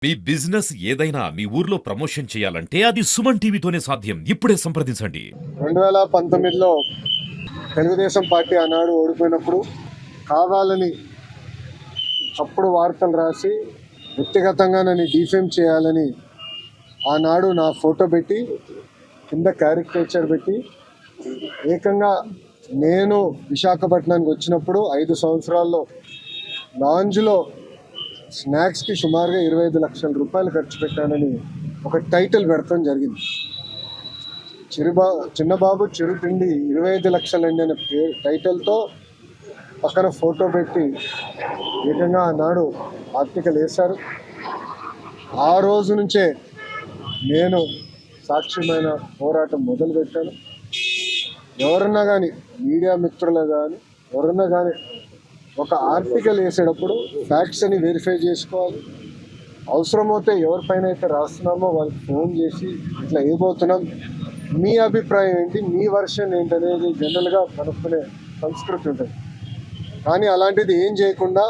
మీ business ఏదైనా మీ ఊర్లో promotion చేయాలంటే అది సుమన్ టీవీతోనే సాధ్యం. ఇప్పుడే సంప్రదించండి. 2019లో తెలుగుదేశం పార్టీ ఆనాడు ఓడిపోయినప్పుడు కావాలని తప్పుడు వార్తలు రాసి వ్యక్తిగతంగా నన్ను డిఫేమ్ చేయాలని ఆనాడు నా ఫోటో పెట్టి కింద క్యారికేచర్ పెట్టి ఏకంగా నేను విశాఖపట్నానికి వచ్చినప్పుడు 5 సంవత్సరాల్లో లాంజ్లో స్నాక్స్కి సుమారుగా 25 లక్షల రూపాయలు ఖర్చు పెట్టానని ఒక టైటిల్ పెడతాం జరిగింది. చిన్నబాబు చిరుతిండి 25 లక్షలండి అనే టైటిల్తో పక్కన ఫోటో పెట్టి ఏకంగా ఆనాడు ఆర్టికల్ వేశారు. ఆ రోజు నుంచే నేను సాక్ష్యమైన పోరాటం మొదలుపెట్టాను. ఎవరన్నా కానీ మీడియా మిత్రులు కానీ ఎవరన్నా కానీ ఒక ఆర్టికల్ వేసేటప్పుడు ఫ్యాక్ట్స్ అని వెరిఫై చేసుకోవాలి. అవసరమైతే ఎవరిపైన అయితే రాస్తున్నామో వాళ్ళకి ఫోన్ చేసి ఇట్లా వేయబోతున్నాం, మీ అభిప్రాయం ఏంటి, మీ వర్షన్ ఏంటనేది జనరల్గా కనుక్కునే సంస్కృతి ఉంటుంది. కానీ అలాంటిది ఏం చేయకుండా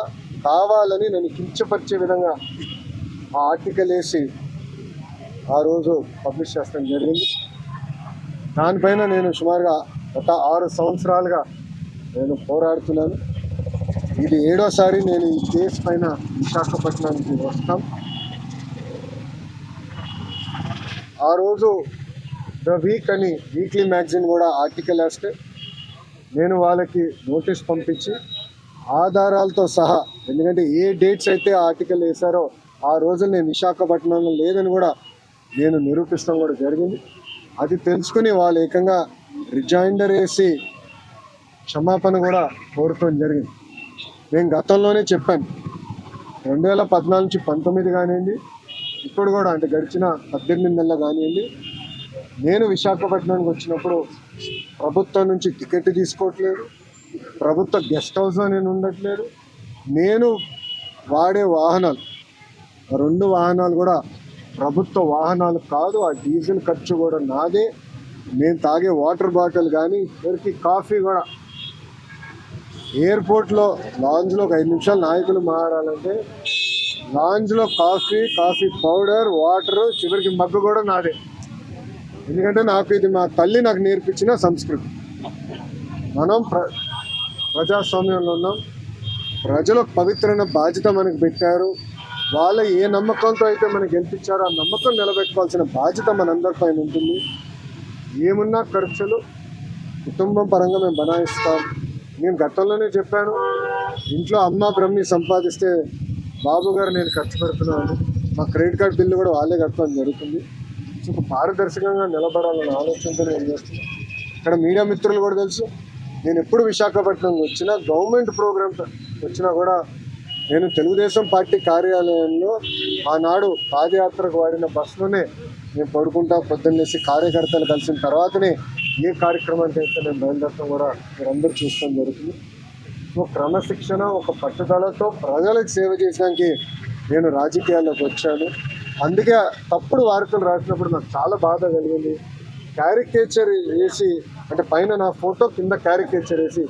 కావాలని నన్ను కించపరిచే విధంగా ఆ ఆర్టికల్ వేసి ఆ రోజు పబ్లిష్ చేస్తాం జరిగింది. దానిపైన నేను సుమారుగా గత 6 సంవత్సరాలుగా నేను పోరాడుతున్నాను. ఇది 7వసారి నేను ఈ కేసు పైన విశాఖపట్నానికి వస్తాం. ఆ రోజు ద వీక్ అని వీక్లీ మ్యాగజైన్ కూడా ఆర్టికల్ వేస్తే నేను వాళ్ళకి నోటీస్ పంపించి ఆధారాలతో సహా, ఎందుకంటే ఏ డేట్స్ అయితే ఆర్టికల్ వేశారో ఆ రోజు నేను విశాఖపట్నంలో లేదని కూడా నేను నిరూపిస్తాం కూడా జరిగింది. అది తెలుసుకుని వాళ్ళు ఏకంగా రిజైండర్ వేసి క్షమాపణ కూడా కోరుకోవడం జరిగింది. నేను గతంలోనే చెప్పాను, 2014 నుంచి 19 కానివ్వండి, ఇప్పుడు కూడా అంటే గడిచిన 18 నెలలు కానివ్వండి, నేను విశాఖపట్నానికి వచ్చినప్పుడు ప్రభుత్వం నుంచి టికెట్ తీసుకోవట్లేదు, ప్రభుత్వ గెస్ట్ హౌస్లో నేను ఉండట్లేదు. నేను వాడే వాహనాలు 2 వాహనాలు కూడా ప్రభుత్వ వాహనాలు కాదు. ఆ డీజిల్ ఖర్చు కూడా నాదే. నేను తాగే వాటర్ బాటిల్ కానీ ఎవరికి కాఫీ కూడా ఎయిర్పోర్ట్లో లాంజ్లో ఒక 5 నిమిషాలు నాయకులు మాట్లాడాలంటే లాంజ్లో కాఫీ పౌడర్, వాటరు, చివరికి మగ్గు కూడా నాదే. ఎందుకంటే నాకు ఇది మా తల్లి నాకు నేర్పించిన సంస్కృతి. మనం ప్రజాస్వామ్యంలో ఉన్నాం. ప్రజలు పవిత్రమైన బాధ్యత మనకు పెట్టారు. వాళ్ళు ఏ నమ్మకంతో అయితే మనకు గెలిపించారో ఆ నమ్మకం నిలబెట్టుకోవాల్సిన బాధ్యత మనందరిపైన ఉంటుంది. ఏమున్నా ఖర్చులు కుటుంబం పరంగా మేము బనాయిస్తాం. నేను గతంలోనే చెప్పాను, ఇంట్లో అమ్మ బ్రహ్మి సంపాదిస్తే బాబు గారు నేను ఖర్చు పెడుతున్నాను, మా క్రెడిట్ కార్డ్ బిల్లు కూడా వాళ్ళే కట్టడం జరుగుతుంది. సో పారదర్శకంగా నిలబడాలన్న ఆలోచనతో నేను చేస్తున్నాను. ఇక్కడ మీడియా మిత్రులు కూడా తెలుసు, నేను ఎప్పుడు విశాఖపట్నం వచ్చినా గవర్నమెంట్ ప్రోగ్రామ్స్ వచ్చినా కూడా నేను తెలుగుదేశం పార్టీ కార్యాలయంలో ఆనాడు పాదయాత్రకు వాడిన బస్సులోనే నేను పడుకుంటా పొద్దున్నేసి కార్యకర్తలు కలిసిన తర్వాతనే ఏ కార్యక్రమానికి అయితే నేను బయలుదేరడం కూడా మీరందరూ చూసుకోవడం జరుగుతుంది. సో క్రమశిక్షణ, ఒక పట్టుదలతో ప్రజలకు సేవ చేయడానికి నేను రాజకీయాల్లోకి వచ్చాను. అందుకే తప్పుడు వార్తలు రాసినప్పుడు నాకు చాలా బాధ కలిగింది. క్యారికేచర్ వేసి, అంటే పైన నా ఫోటో కింద క్యారికేచర్ వేసి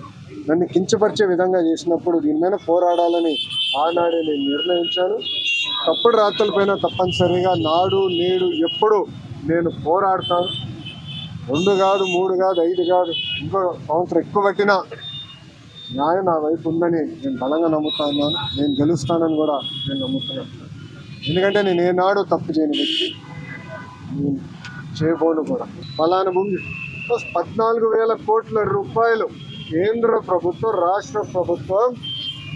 నన్ను కించపరిచే విధంగా చేసినప్పుడు దీని మీద పోరాడాలని ఆనాడే నేను నిర్ణయించాను. తప్పుడు రాతలపైన తప్పనిసరిగా నాడు నేడు ఎప్పుడు నేను పోరాడతాను. 2 కాదు, 3 కాదు, 5 కాదు, ఇంకో సంవత్సరం ఎక్కువ పట్టినా న్యాయం నా వైపు ఉందని నేను బలంగా నమ్ముతున్నాను. నేను గెలుస్తానని కూడా నేను నమ్ముతున్నాను. ఎందుకంటే నేను ఏనాడు తప్పు చేయని వ్యక్తి, నేను చేయబోను కూడా. ఫలానా భూమి 14,000 కోట్ల రూపాయలు కేంద్ర ప్రభుత్వం, రాష్ట్ర ప్రభుత్వం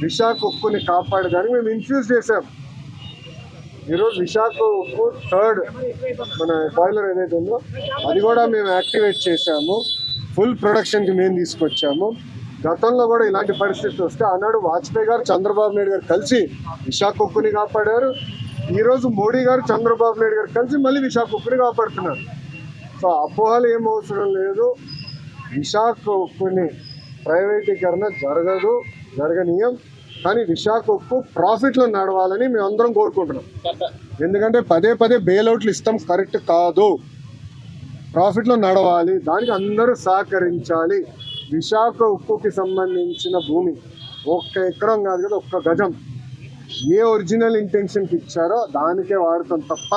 విశాఖ ఉక్కుని కాపాడడానికి మేము ఇన్ఫ్యూజ్ చేసాం. ఈరోజు విశాఖ ఉక్కు 3rd మన బాయిలర్ ఏదైతే ఉందో అది కూడా మేము యాక్టివేట్ చేసాము. ఫుల్ ప్రొడక్షన్కి మేము తీసుకొచ్చాము. గతంలో కూడా ఇలాంటి పరిస్థితి వస్తే ఆనాడు వాజ్పేయి గారు, చంద్రబాబు నాయుడు గారు కలిసి విశాఖ ఉక్కుని కాపాడారు. ఈరోజు మోడీ గారు, చంద్రబాబు నాయుడు గారు కలిసి మళ్ళీ విశాఖ ఉక్కుని కాపాడుతున్నారు. సో అపోహలు ఏం అవసరం లేదు. విశాఖ ఉక్కుని ప్రైవేటీకరణ జరగనీయం. కానీ విశాఖ ఉక్కు ప్రాఫిట్లో నడవాలని మేము అందరం కోరుకుంటున్నాం. ఎందుకంటే పదే బెయిల్అవుట్లు ఇస్తాం, కరెక్ట్ కాదు. ప్రాఫిట్లో నడవాలి, దానికి అందరూ సహకరించాలి. విశాఖ ఉక్కుకి సంబంధించిన భూమి 1 ఎకరం కాదు కదా, 1 గజం ఏ ఒరిజినల్ ఇంటెన్షన్కి ఇచ్చారో దానికే వాడతాం తప్ప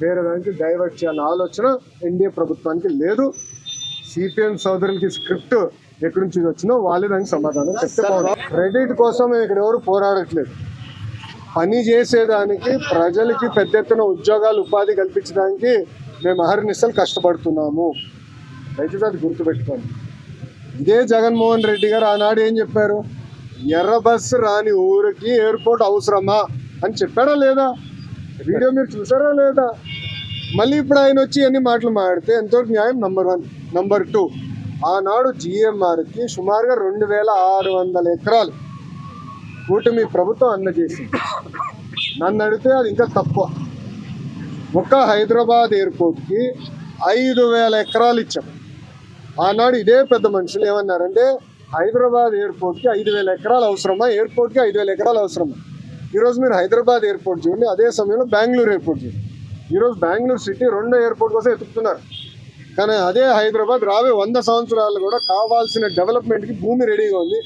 వేరే దానికి డైవర్ట్ చేయాలన్న ఆలోచన ఎన్డీఏ ప్రభుత్వానికి లేదు. సిపిఎం సోదరులకి స్క్రిప్ట్ ఎక్కడి నుంచి వచ్చిందో వాళ్ళే దానికి సమాధానం చెప్తే క్రెడిట్ కోసం ఇక్కడ ఎవరు పోరాడట్లేదు. పని చేసేదానికి ప్రజలకి పెద్ద ఎత్తున ఉద్యోగాలు ఉపాధి కల్పించడానికి మేము అహర్నిశలు కష్టపడుతున్నాము. దయచేసి అది గుర్తుపెట్టుకోండి. ఇదే జగన్మోహన్ రెడ్డి గారు ఆనాడు ఏం చెప్పారు? ఎర్ర బస్సు రాని ఊరికి ఎయిర్పోర్ట్ అవసరమా అని చెప్పారా లేదా? వీడియో మీరు చూసారా లేదా? మళ్ళీ ఇప్పుడు ఆయన వచ్చి అన్ని మాటలు మాడితే ఎంతవరకు న్యాయం? నంబర్ 1. నంబర్ 2, ఆనాడు జిఎంఆర్కి సుమారుగా 2600 ఎకరాలు కూటమి ప్రభుత్వం అందజేసింది. నన్ను అడిగితే అది ఇంకా తక్కువ. ఒక్క హైదరాబాద్ ఎయిర్పోర్ట్కి 5000 ఎకరాలు ఇచ్చాం. ఆనాడు ఇదే పెద్ద మనుషులు ఏమన్నారంటే హైదరాబాద్ ఎయిర్పోర్ట్కి 5000 ఎకరాలు అవసరమా, ఎయిర్పోర్ట్కి 5000 ఎకరాలు అవసరమా? ఈరోజు మీరు హైదరాబాద్ ఎయిర్పోర్ట్ చూడండి, అదే సమయంలో బెంగళూరు ఎయిర్పోర్ట్ చూడండి. ఈరోజు బెంగళూరు సిటీ 2వ ఎయిర్పోర్ట్ కోసం ఎత్తుకుతున్నారు. కానీ అదే హైదరాబాద్ రాబోయే 100 సంవత్సరాలు కూడా కావాల్సిన డెవలప్మెంట్కి భూమి రెడీగా ఉంది.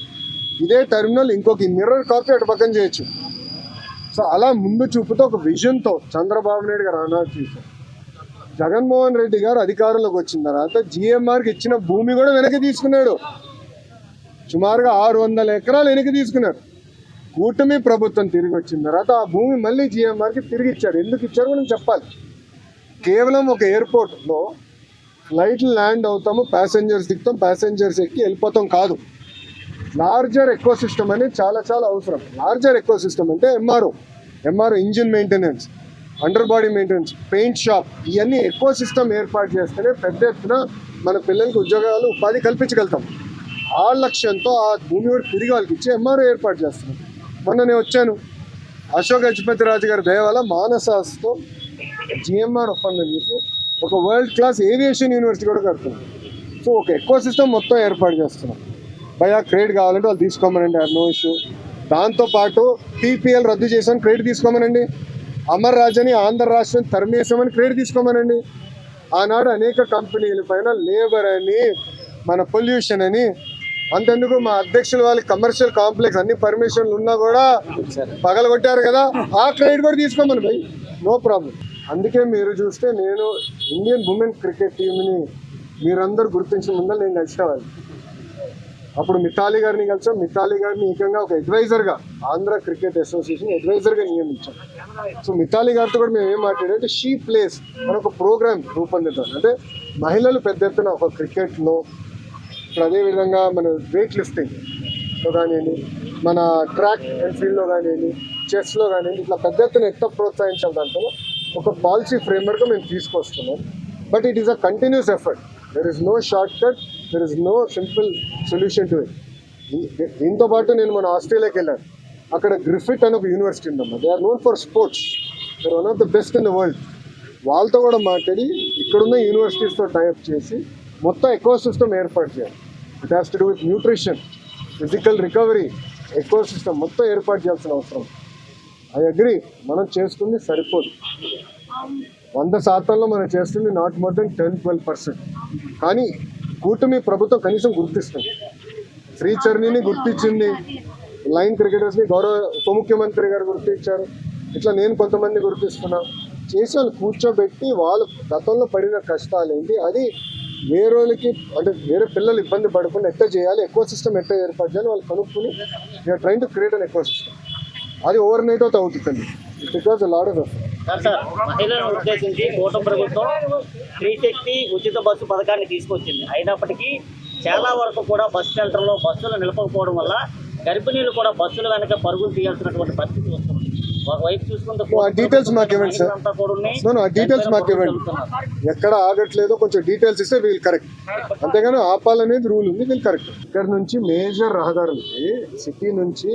ఇదే టెర్మినల్ ఇంకొక మిర్రర్ కాపీ అటు పక్కన చేయొచ్చు. సో అలా ముందు చూపుతో ఒక విజన్తో చంద్రబాబు నాయుడు గారు ఆనాడు చూశారు. జగన్మోహన్ రెడ్డి గారు అధికారంలోకి వచ్చిన తర్వాత జిఎంఆర్కి ఇచ్చిన భూమి కూడా వెనక్కి తీసుకున్నాడు. సుమారుగా 600 ఎకరాలు వెనక్కి తీసుకున్నారు. కూటమి ప్రభుత్వం తిరిగి వచ్చిన తర్వాత ఆ భూమి మళ్ళీ జిఎంఆర్కి తిరిగి ఇచ్చారు. ఎందుకు ఇచ్చారు మనం చెప్పాలి. కేవలం ఒక ఎయిర్పోర్ట్లో ఫ్లైట్లు ల్యాండ్ అవుతాము, ప్యాసింజర్స్ దిగుతాం, ప్యాసింజర్స్ ఎక్కి వెళ్ళిపోతాం కాదు. లార్జర్ ఎకో సిస్టమ్ అనేది చాలా చాలా అవసరం. లార్జర్ ఎకో సిస్టమ్ అంటే MRO engine maintenance, under body maintenance, paint shop, ఇవన్నీ ఎకో సిస్టమ్ ఏర్పాటు చేస్తేనే పెద్ద ఎత్తున మన పిల్లలకి ఉద్యోగాలు ఉపాధి కల్పించగలుగుతాం. ఆ లక్ష్యంతో ఆ భూమి కూడా తిరిగి వాళ్ళకి ఇచ్చి ఎంఆర్ఓ ఏర్పాటు చేస్తున్నాం. మొన్న నేను వచ్చాను, అశోక్ గజపతి రాజు గారి దయ వల్ల మానసాస్తో జిఎంఆర్ ఒప్పందం చేసి ఒక వరల్డ్ క్లాస్ ఏవియేషన్ యూనివర్సిటీ కూడా కడుతున్నాం. సో ఒక ఎకో సిస్టమ్ మొత్తం ఏర్పాటు చేస్తున్నాం. భయా క్రెడిట్ కావాలంటే వాళ్ళు తీసుకోమనండి, అది నో ఇష్యూ. దాంతోపాటు టీపీఎల్ రద్దు చేసామని క్రెడిట్ తీసుకోమనండి. అమర్ రాజని ఆంధ్ర రాష్ట్రం తరిమేసామని క్రెడిట్ తీసుకోమనండి. ఆనాడు అనేక కంపెనీల పైన లేబర్ అని, మన పొల్యూషన్ అని, అంతెందుకు మా అధ్యక్షులు వాళ్ళకి కమర్షియల్ కాంప్లెక్స్ అన్ని పర్మిషన్లు ఉన్నా కూడా పగలగొట్టారు కదా, ఆ క్రెడిట్ కూడా తీసుకోమని భయ్, నో ప్రాబ్లం. అందుకే మీరు చూస్తే నేను ఇండియన్ ఉమెన్ క్రికెట్ టీంని మీరందరూ గుర్తించిన ముందర నేను కలిసేవాళ్ళు. అప్పుడు మిథాలీ గారిని కలిసాం. మిథాలీ గారిని ఏకంగా ఒక అడ్వైజర్గా ఆంధ్ర క్రికెట్ అసోసియేషన్ అడ్వైజర్గా నియమించాం. సో మిథాలీ గారితో కూడా మేము ఏం మాట్లాడంటే షీ ప్లేస్ మన ఒక ప్రోగ్రామ్ రూపొందిద్దాం. అంటే మహిళలు పెద్ద ఎత్తున ఒక క్రికెట్లో, ఇప్పుడు అదేవిధంగా మన వెయిట్ లిఫ్టింగ్లో కానివ్వండి, మన ట్రాక్ అండ్ ఫీల్డ్లో కానివ్వండి, చెస్లో కానివ్వండి, ఇట్లా పెద్ద ఎత్తున ఎంత ప్రోత్సహించాలి దాంట్లో ఒక పాలసీ ఫ్రేమ్వర్క్ మేము తీసుకొస్తున్నాం. But it is a continuous effort. There is no short cut, there is no simple solution to it. దీంతో పాటు నేను మన ఆస్ట్రేలియాకి వెళ్ళాను. అక్కడ గ్రిఫిట్ అని ఒక యూనివర్సిటీ ఉందమ్మా. They are known for sports, they are one of the best in the world. వాళ్ళతో కూడా మాట్లాడి ఇక్కడున్న యూనివర్సిటీస్తో టైఅప్ చేసి మొత్తం ఎకో సిస్టమ్ ఏర్పాటు చేయాలి. It has to do with nutrition, physical recovery, eco system మొత్తం ఏర్పాటు చేయాల్సిన అవసరం. ఐ అగ్రీ, మనం చేసుకుంది సరిపోదు. 100% మనం చేస్తుంది నాట్ మోర్ దెన్ 10-12%. కానీ కూటమి ప్రభుత్వం కనీసం గుర్తిస్తుంది. శ్రీచరణిని గుర్తించింది, లైన్ క్రికెటర్స్ని గౌరవ ఉప ముఖ్యమంత్రి గారు గుర్తించారు. ఇట్లా నేను కొంతమంది గుర్తిస్తున్నా. చేసి వాళ్ళు కూర్చోబెట్టి వాళ్ళు గతంలో పడిన కష్టాలు ఏంటి, అది వేరేకి అంటే వేరే పిల్లలు ఇబ్బంది పడకుండా ఎట్లా చేయాలి, ఎకో సిస్టమ్ ఎట్లా ఏర్పాటు చేయాలి వాళ్ళు కనుక్కొని we are trying to create an eco system. అది ఓవర్ నైట్ అవుతా అవుతుంది. బికాజ్ లాడ్ ఆఫ్ సార్ మహిళలను ఉద్దేశించి కూటమి ప్రభుత్వం స్త్రీ శక్తి ఉచిత బస్సు పథకాన్ని తీసుకొచ్చింది. అయినప్పటికీ చాలా వరకు కూడా బస్ సెంటర్లో బస్సులు నిలపకపోవడం వల్ల గర్భిణీలు కూడా బస్సులు వెనక పరుగులు తీయాల్సినటువంటి పరిస్థితి వస్తుంది. ఒకవైపు చూసుకుంటే డీటెయిల్స్ మాకు ఇవ్వండి సార్. ఆ డీటెయిల్స్ మాకు ఇవ్వండి. ఎక్కడ ఆగట్లేదో కొంచెం డీటెయిల్స్ ఇస్తే వీళ్ళు కరెక్ట్. అంతేగాని ఆపాలనేది రూల్ ఉంది, వీళ్ళు కరెక్ట్. ఇక్కడ నుంచి మేజర్ రహదారులకి సిటీ నుంచి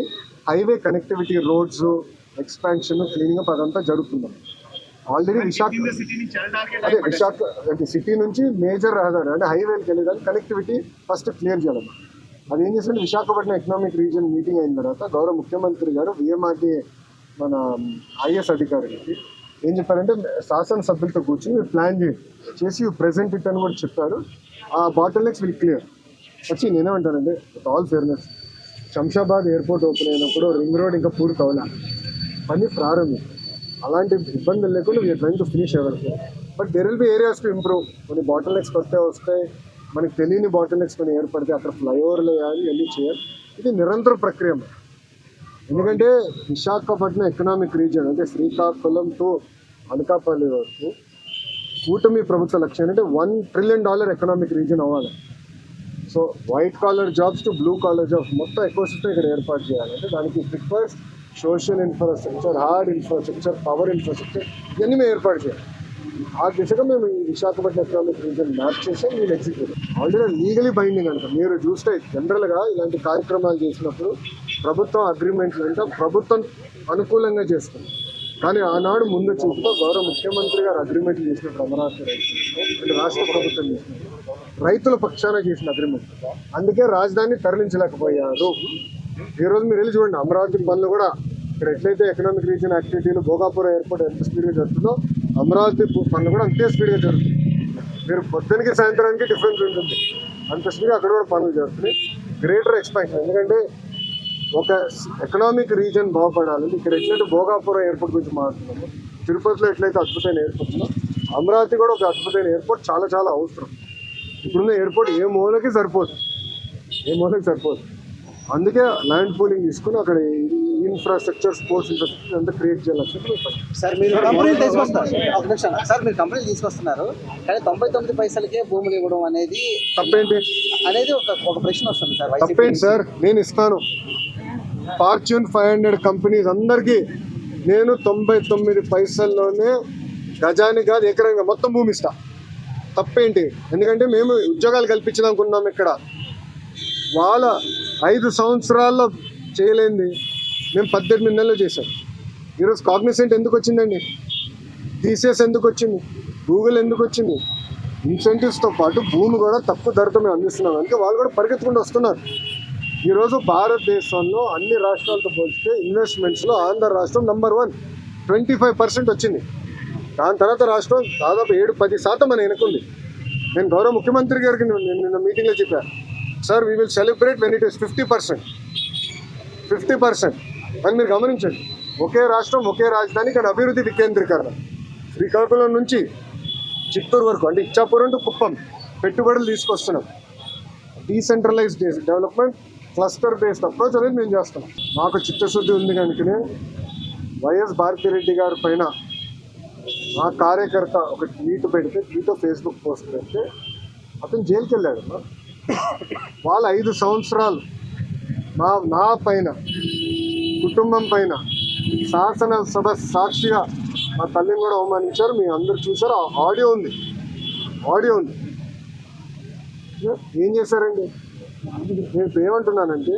highway connectivity, roads expansion, cleaning up అదంతా జరుగుతుంది. ఆల్రెడీ విశాఖ అంటే సిటీ నుంచి మేజర్ రహదారి అంటే హైవేకి వెళ్ళేదాన్ని కనెక్టివిటీ ఫస్ట్ క్లియర్ చేయాలి. అది ఏం చేస్తుంటే విశాఖపట్నం ఎకనామిక్ రీజియన్ మీటింగ్ అయిన తర్వాత గౌరవ ముఖ్యమంత్రి గారు విఎంఆర్టీ మన ఐఎస్ అధికారులకి ఏం చెప్పారంటే శాసనసభ్యులతో కూర్చొని మీరు ప్లాన్ చేసి ప్రెజెంట్ ఇట్ అని కూడా చెప్పారు. ఆ బాటిల్ నెక్స్ విల్ క్లియర్. వచ్చి నేనేమంటానండి, with all fairness, Shamshabad airport open అయినప్పుడు రింగ్ రోడ్ ఇంకా పూర్తి అవ్వాలి. పని ప్రారంభించాం. అలాంటి ఇబ్బందులు లేకుండా వీఆర్ ట్రైన్ టు ఫినిష్ ఎవరికి. But there will be areas to improve. కొన్ని బాటిల్ నెక్స్ కొత్త వస్తాయి, మనకి తెలియని బాటిల్ నెక్స్ కొన్ని ఏర్పడితే అక్కడ ఫ్లైఓవర్లు వేయాలి, ఇవన్నీ చేయాలి. ఇది నిరంతర ప్రక్రియ. ఎందుకంటే విశాఖపట్నం ఎకనామిక్ రీజియన్ అంటే శ్రీకాకుళం టు అనకాపల్లి వరకు కూటమి ప్రభుత్వ లక్ష్యం అంటే $1 trillion ఎకనామిక్ రీజియన్ అవ్వాలి. So white collar jobs to blue collar jobs మొత్తం ఎక్కువ సిస్టమ్ ఇక్కడ ఏర్పాటు చేయాలంటే దానికి prefers social infrastructure, hard infrastructure, power infrastructure ఇవన్నీ మేము ఏర్పాటు చేయాలి. ఆ దిశగా మేము ఈ విశాఖపట్నం ఎకనామిక్ రీజియన్ మ్యాప్ చేసాం. వీళ్ళు ఎగ్జిక్యూట్ ఆల్రెడీ లీగలీ బైండింగ్ అంటారు. మీరు చూస్తే జనరల్గా ఇలాంటి కార్యక్రమాలు చేసినప్పుడు ప్రభుత్వం అగ్రిమెంట్లు అంటే ప్రభుత్వం అనుకూలంగా చేస్తుంది. కానీ ఆనాడు ముందు చూపుతో గౌరవ ముఖ్యమంత్రి గారు అగ్రిమెంట్లు చేసినప్పుడు అమరావతి రైతులు రాష్ట్ర ప్రభుత్వం చేసినప్పుడు రైతుల పక్షాన చేసిన అగ్రిమెంట్. అందుకే రాజధాని తరలించలేకపోయారు. ఈరోజు మీరు వెళ్ళి చూడండి, అమరావతి పనులు కూడా ఇక్కడ ఎట్లయితే ఎకనామిక్ రీజియన్ యాక్టివిటీలు భోగాపురం ఎయిర్పోర్ట్ ఎంత స్పీడ్గా జరుగుతుందో అమరావతి పనులు కూడా అంతే స్పీడ్గా జరుగుతుంది. మీరు పొద్దునకి సాయంత్రానికి డిఫరెన్స్ ఉంటుంది, అంత స్పీడ్గా అక్కడ కూడా పనులు జరుగుతున్నాయి. Greater expansion. ఎందుకంటే ఒక ఎకనామిక్ రీజియన్ బాగుపడాలంటే ఇక్కడ ఎట్లయితే భోగాపురం ఎయిర్పోర్ట్ గురించి మాట్లాడుతున్నాము, తిరుపతిలో ఎట్లయితే అద్భుతమైన ఎయిర్పోర్ట్ ఉందో అమరావతి కూడా ఒక అద్భుతమైన ఎయిర్పోర్ట్ చాలా చాలా అవసరం. ఇప్పుడున్న ఎయిర్పోర్ట్ ఏ మూలకి సరిపోదు. అందుకే ల్యాండ్ పూలింగ్ తీసుకుని అక్కడ ఇన్ఫ్రాస్ట్రక్చర్, స్పోర్ట్స్ ఇన్ఫ్రాస్ట్రక్చర్ అంతా క్రియేట్ చేయాలని. సార్ మీరు కంపెనీలు తీసుకొస్తున్నారు, సార్ మీరు కంపెనీలు తీసుకొస్తున్నారు కానీ 99 పైసలకే భూములు ఇవ్వడం అనేది తప్పేంటి అనేది ఒక ప్రశ్న వస్తుంది సార్. తప్పేంటి సార్? నేను ఇస్తాను. ఫార్చ్యూన్ 500 కంపెనీస్ అందరికీ నేను 99 పైసల్లోనే గజానికి కాదు ఎకరంగా మొత్తం భూమి ఇస్తా. తప్పేంటి? ఎందుకంటే మేము ఉద్యోగాలు కల్పించాలనుకున్నాం. ఇక్కడ వాళ్ళ 5 సంవత్సరాల్లో చేయలేంది మేము 18 నెలలు చేశాం. ఈరోజు కాగ్నిసెంట్ ఎందుకు వచ్చిందండి? టీసీఎస్ ఎందుకు వచ్చింది? గూగుల్ ఎందుకు వచ్చింది? ఇన్సెంటివ్స్తో పాటు భూమి కూడా తక్కువ ధరతో మేము అందిస్తున్నాం. అందుకే వాళ్ళు కూడా పరిగెత్తుకుంటూ వస్తున్నారు. ఈరోజు భారతదేశంలో అన్ని రాష్ట్రాలతో పోల్చితే ఇన్వెస్ట్మెంట్స్లో ఆంధ్ర రాష్ట్రం నంబర్ 1, 25% వచ్చింది. దాని తర్వాత రాష్ట్రం దాదాపు 7-10% అని వెనుకుంది. నేను గౌరవ ముఖ్యమంత్రి గారికి నిన్న మీటింగ్లో చెప్పాను, sir we will celebrate when it is 50%. అని మీరు గమనించండి, ఒకే రాష్ట్రం ఒకే రాజధాని కానీ అభివృద్ధి వికేంద్రీకరణ. శ్రీకాకుళం నుంచి చిత్తూరు వరకు అంటే ఇచ్చాపురం టు కుప్పం పెట్టుబడులు తీసుకొస్తున్నాం. Decentralised development, cluster based approach అనేది మేము చేస్తాం. మాకు చిత్తశుద్ధి ఉంది కనుకనే వైఎస్ భారతిరెడ్డి గారి పైన మా కార్యకర్త ఒక ట్వీట్ పెడితే, ఫేస్బుక్ పోస్ట్ పెడితే అతను జైలుకి వెళ్ళాడు. వాళ్ళు 5 సంవత్సరాలు నా పైన, కుటుంబం పైన శాసనసభ సాక్షిగా మా తల్లిని కూడా అవమానించారు. మీ అందరు చూసారు, ఆడియో ఉంది. ఏం చేశారండి? నేను ఏమంటున్నానంటే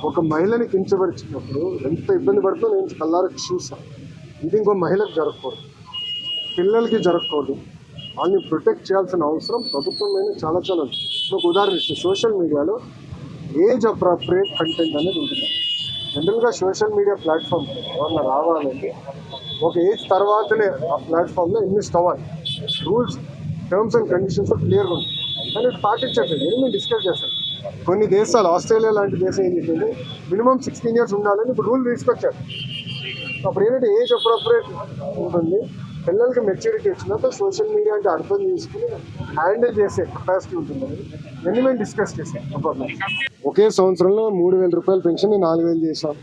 ఒక మహిళని కించపరిచినప్పుడు ఎంత ఇబ్బంది పడుతుందో నేను కళ్ళారా చూసాను. ఇది ఇంకో మహిళకు జరగకూడదు, పిల్లలకి జరగకూడదు. వాళ్ళని ప్రొటెక్ట్ చేయాల్సిన అవసరం ప్రభుత్వం మీద చాలా ఉంది. ఒక ఉదాహరణ ఇస్తే సోషల్ మీడియాలో ఏజ్ అప్రాప్రియేట్ కంటెంట్ అనేది ఉంటుంది. జనరల్గా సోషల్ మీడియా ప్లాట్ఫామ్ ఎవరన్నా రావాలంటే ఒక ఏజ్ తర్వాతనే ఆ ప్లాట్ఫామ్లో ఇన్వెస్ట్ అవ్వాలి. రూల్స్, టర్మ్స్ అండ్ కండిషన్స్ క్లియర్గా ఉంటుంది. కానీ పాటించట్లేదు. నేను డిస్కస్ చేస్తాను. కొన్ని దేశాలు, ఆస్ట్రేలియా లాంటి దేశం ఏం చేసింది, మినిమం 16 years ఉండాలని ఇప్పుడు రూల్ తీసుకొచ్చారు. అప్పుడు ఏంటంటే ఏజ్ అప్రాప్రియేట్ ఉంటుంది. పిల్లలకి మెచ్యూరిటీ వచ్చినాక సోషల్ మీడియా అంటే అర్థం చేసుకుని హ్యాండిల్ చేసే కెపాసిటీ ఉంటుందని ఇవన్నీ మేము డిస్కస్ చేసాం. ఒకే సంవత్సరంలో 3,000 రూపాయల పెన్షన్ 4,000 చేసాం.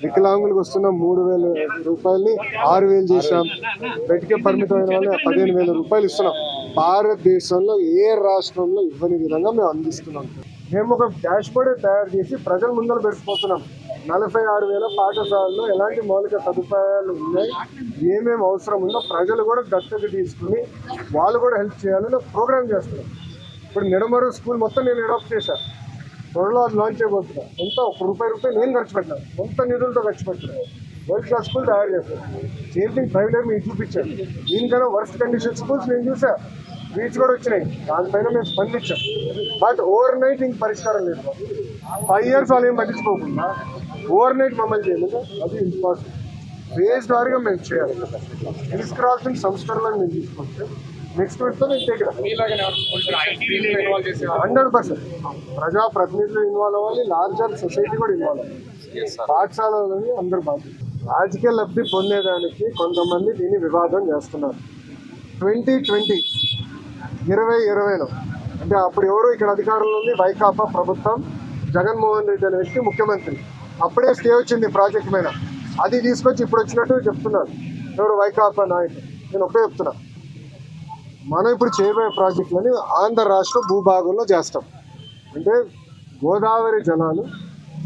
వికలాంగులకు వస్తున్న 3,000 రూపాయలని 6,000 చేసాం. బయటికే పరిమితమైన వాళ్ళు 15,000 రూపాయలు ఇస్తున్నాం. భారతదేశంలో ఏ రాష్ట్రంలో ఇవ్వని విధంగా మేము అందిస్తున్నాం. మేము ఒక డాష్ బోర్డ్ తయారు చేసి ప్రజల ముందర పెట్టుకుపోతున్నాం. 46,000 పాఠశాలలో ఎలాంటి మౌలిక సదుపాయాలు ఉన్నాయి, ఏమేమి అవసరం ఉందో ప్రజలు కూడా దత్తత తీసుకుని వాళ్ళు కూడా హెల్ప్ చేయాలని ప్రోగ్రామ్ చేస్తున్నాం. ఇప్పుడు నిడమరు స్కూల్ మొత్తం నేను అడాప్ట్ చేశాను. త్వరలో అది లాంచ్ చేయబోతున్నాను. ఎంత ₹1 నేను ఖర్చు పెట్టాను, సొంత నిధులతో ఖర్చు పెట్టాను. వరల్డ్ క్లాస్ స్కూల్ తయారు చేస్తాను. సేమ్ థింగ్ ప్రైవేట్ మీకు చూపించాను. దీనికన్నా వర్స్ట్ కండిషన్ స్కూల్స్ నేను చూసాను, రీచ్ కూడా వచ్చినాయి. దానిపైన మేము స్పందించాం. బట్ ఓవర్ నైట్ ఇంక పరిష్కారం లేదు. 5 years వాళ్ళు ఏం పట్టించుకోకుండా ఓవర్ నైట్ మమ్మల్ని చేయాలి, అది ఇంపాసిబుల్. ఫేజ్ వారీగా మేము చేయాలి. తీసుకురావాల్సిన సంస్కరణలను మేము తీసుకొస్తే నెక్స్ట్ వీక్తో నేను టేక్ 100% ప్రజాప్రతినిధులు ఇన్వాల్వ్ అవ్వాలి, లార్జర్ సొసైటీ కూడా ఇన్వాల్వ్ అవ్వాలి. పాఠశాలని అందరూ బాధ్యత. రాజకీయ లబ్ధి పొందేదానికి కొంతమంది దీన్ని వివాదం చేస్తున్నారు. 2020 2020లో అంటే అప్పుడు ఎవరు ఇక్కడ అధికారంలో ఉంది వైకాపా ప్రభుత్వం, జగన్మోహన్ రెడ్డి అనే వ్యక్తి ముఖ్యమంత్రి. అప్పుడే స్టే వచ్చింది ప్రాజెక్ట్ మీద, అది తీసుకొచ్చి ఇప్పుడు వచ్చినట్టు చెప్తున్నారు ఎవరు వైకాపా నాయకులు. నేను ఒకే చెప్తున్నా, మనం ఇప్పుడు చేయబోయే ప్రాజెక్టులని ఆంధ్ర రాష్ట్ర భూభాగంలో చేస్తాం. అంటే గోదావరి జలాలు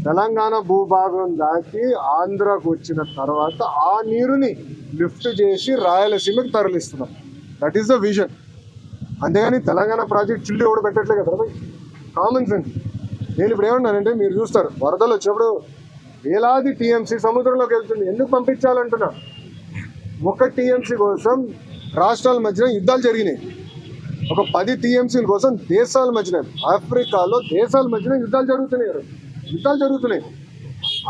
తెలంగాణ భూభాగం దాటి ఆంధ్రాకు వచ్చిన తర్వాత ఆ నీరుని లిఫ్ట్ చేసి రాయలసీమకి తరలిస్తున్నాం. That is the vision. అంతేగాని తెలంగాణ ప్రాజెక్ట్ చిల్లు ఎవడు పెట్టట్లేదు కదా, కామన్ సెన్స్. నేను ఇప్పుడు ఏమన్నానంటే, మీరు చూస్తారు వరదలు వచ్చినప్పుడు వేలాది టీఎంసీ సముద్రంలోకి వెళ్తుంది. ఎందుకు పంపించాలంటున్నా, ఒక టీఎంసీ కోసం రాష్ట్రాల మధ్యన యుద్ధాలు జరిగినాయి. ఒక 10 టీఎంసీల కోసం దేశాల మధ్యన, ఆఫ్రికాలో దేశాల మధ్యన యుద్ధాలు జరుగుతున్నాయి.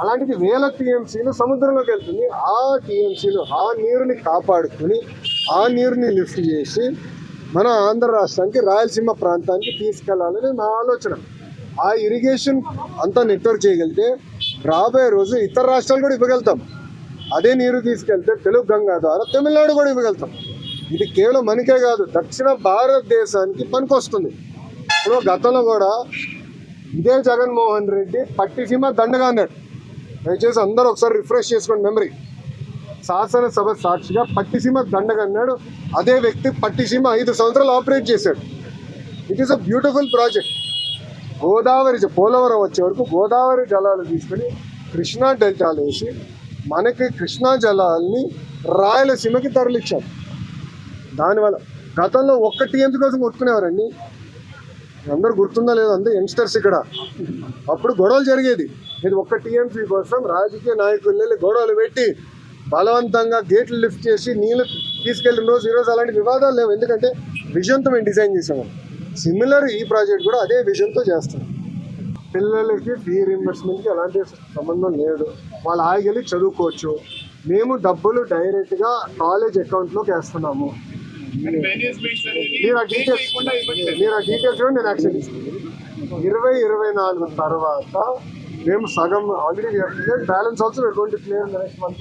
అలాంటిది వేల టీఎంసీలు సముద్రంలోకి వెళ్తుంది. ఆ టీఎంసీలు ఆ నీరుని కాపాడుకుని ఆ నీరుని లిఫ్ట్ చేసి మన ఆంధ్ర రాష్ట్రానికి రాయలసీమ ప్రాంతానికి తీసుకెళ్లాలని నా ఆలోచన. ఆ ఇరిగేషన్ అంతా నెట్వర్క్ చేయగలిగితే రాబోయే రోజు ఇతర రాష్ట్రాలు కూడా ఇవ్వగలుగుతాం. అదే నీరు తీసుకెళ్తే తెలుగు గంగా ద్వారా తమిళనాడు కూడా ఇవ్వగలుగుతాం. ఇది కేవలం మనకే కాదు, దక్షిణ భారతదేశానికి పనికొస్తుంది. ఇప్పుడు గతంలో కూడా ఇదే జగన్మోహన్ రెడ్డి పట్టిసీమ దండగా అన్నాడు. దయచేసి అందరూ ఒకసారి రిఫ్రెష్ చేసుకోండి మెమరీ. శాసనసభ సాక్షిగా పట్టిసీమ దండగా అన్నాడు. అదే వ్యక్తి పట్టిసీమ 5 సంవత్సరాలు ఆపరేట్ చేశాడు. It is a beautiful project. Godavari Polavaram వచ్చే వరకు గోదావరి జలాలు తీసుకుని కృష్ణా డెల్టాలు వేసి మనకి కృష్ణా జలాల్ని రాయలసీమకి తరలిచ్చారు. దానివల్ల గతంలో ఒక్క టీఎంసీ కోసం కొట్టుకునేవారండి. అందరూ గుర్తుందా లేదా, అందరూ యంగ్స్టర్స్ ఇక్కడ. అప్పుడు గొడవలు జరిగేది. ఇది ఒక్క టీఎంసీ కోసం రాజకీయ నాయకులు వెళ్ళి గొడవలు పెట్టి బలవంతంగా గేట్లు లిఫ్ట్ చేసి నీళ్ళు తీసుకెళ్ళిన రోజు ఈరోజు అలాంటి వివాదాలు లేవు. ఎందుకంటే విజన్తో మేము డిజైన్ చేసాము. సిమిలర్ ఈ ప్రాజెక్ట్ కూడా అదే విజన్తో చేస్తాం. పిల్లలకి ఫీ రీయింబర్స్మెంట్కి ఎలాంటి సంబంధం లేదు. వాళ్ళు ఆగిలి చదువుకోవచ్చు. మేము డబ్బులు డైరెక్ట్గా కాలేజ్ అకౌంట్లోకి వేస్తున్నాము. మీరు ఆ డీటెయిల్స్ నేను యాక్సెప్ట్ ఇస్తాను. 2024 తర్వాత మేము సగం already balance also going to clear next month.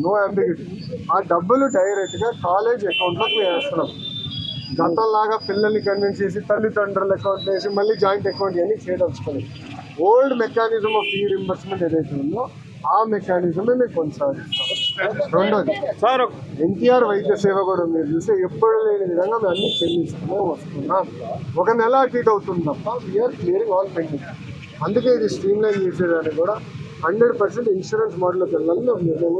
No ambiguity. ఆ డబ్బులు డైరెక్ట్గా కాలేజ్ అకౌంట్లోకి వేస్తున్నాం. గతంలాగా పిల్లల్ని కన్విన్స్ చేసి తల్లిదండ్రుల అకౌంట్ వేసి మళ్ళీ జాయింట్ అకౌంట్ ఇవన్నీ చేయదలుచుకోలేదు. Old mechanism of fee reimbursement ఏదైతే ఉందో ఆ మెకానిజమే మేము కొనసాగిస్తాం. రెండోది, ఎన్టీఆర్ వైద్య సేవ కూడా మీరు చూస్తే ఎప్పుడు లేని విధంగా మేము అన్ని చెల్లిస్తూనే వస్తున్నాం. ఒక నెల అటు ఇటు అవుతుంది తప్ప వీఆర్ క్లియరింగ్ ఆల్ పెండింగ్. అందుకే ఇది స్ట్రీమ్ లైన్ చేసేదాన్ని కూడా 100% ఇన్సూరెన్స్ మోడల్లోకి వెళ్ళాలని నిర్ణయం